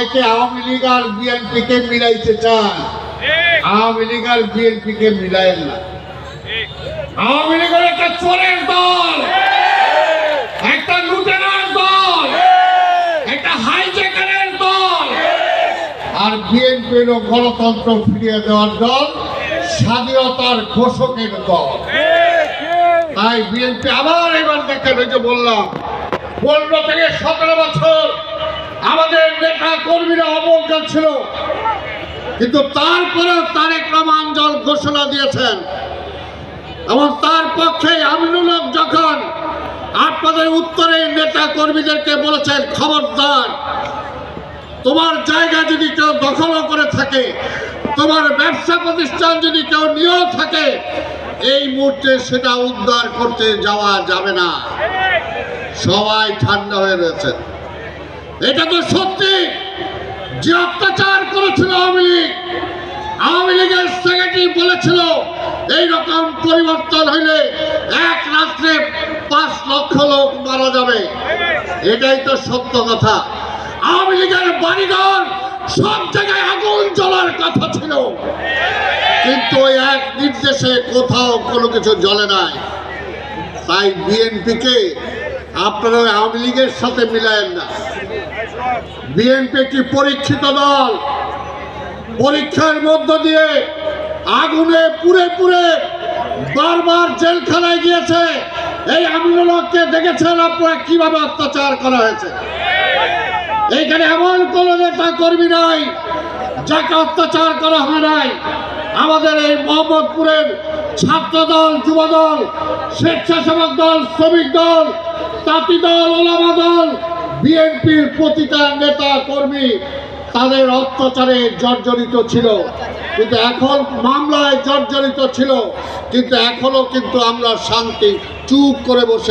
অনেকে আওয়ামী লীগ আর বিএনপিকে মিলাইতে চান। আওয়ামী লীগ আর বিএনপিকে মিলায়েন না। আওয়ামী লীগের একটা চোরের দল, একটা লুটেরার দল, একটা হাইজ্যাকারের দল, আর বিএনপি হলো গণতন্ত্র ফিরিয়ে দেওয়ার দল, স্বাধীনতার ঘোষকের দল। তাই বিএনপি আবার এবার দেখেন, ওই যে বললাম 15 থেকে 17 বছর আমাদের নেতা কর্মীরা অবজ্ঞা ছিল, কিন্তু তারপরেও তারেক রহমান দল ঘোষণা দিয়েছেন এবং তার পক্ষে আমিনুল হক যখন আপনাদের উত্তরে নেতা কর্মীদেরকে বলেছেন, খবরদার তোমার জায়গা যদি কেউ দখল করে থাকে, তোমার ব্যবসা প্রতিষ্ঠান যদি কেউ নিয়েও থাকে, এই মুহূর্তে সেটা উদ্ধার করতে যাওয়া যাবে না। সবাই ঠান্ডা হয়ে রয়েছে। এটা তো সত্যি যে অত্যাচার করেছিল আওয়ামী লীগ। আওয়ামী লীগের সেক্রেটারি বলেছিল এইরকম পরিবর্তন হইলে এক রাত্রে 5 লক্ষ লোক মারা যাবে। এটাই তো সত্য কথা। আওয়ামী লীগের বাড়িঘর সব জায়গায় আগুন জ্বলার কথা ছিল, কিন্তু ওই এক নির্দেশে কোথাও কোনো কিছু জ্বলে নাই। তাই বিএনপিকে আপনারা আওয়ামী লীগের সাথে মিলায়েন না। বিএনপি একটি পরীক্ষিত দল, পরীক্ষার মধ্য দিয়ে আগুনে পুড়ে পুড়ে বারবার জেলখানায় গিয়েছে। এই আমিনুল হককে দেখেছেন আপনারা কিভাবে অত্যাচার করা হয়েছে। এইখানে এমন কোন নেতা কর্মী নাই যাকে অত্যাচার করা হয় নাই। আমাদের এই মোহাম্মদপুরের ছাত্র দল, যুব দল, স্বেচ্ছাসেবক দল, শ্রমিক দল, তাঁতি দল, ওলামা দল, বিএনপির প্রতিটা নেতা কর্মী তাদের অত্যাচারে জর্জরিত ছিল, কিন্তু এখন মামলায় জর্জরিত ছিল, কিন্তু এখনো কিন্তু আমরা শান্তি চুপ করে বসে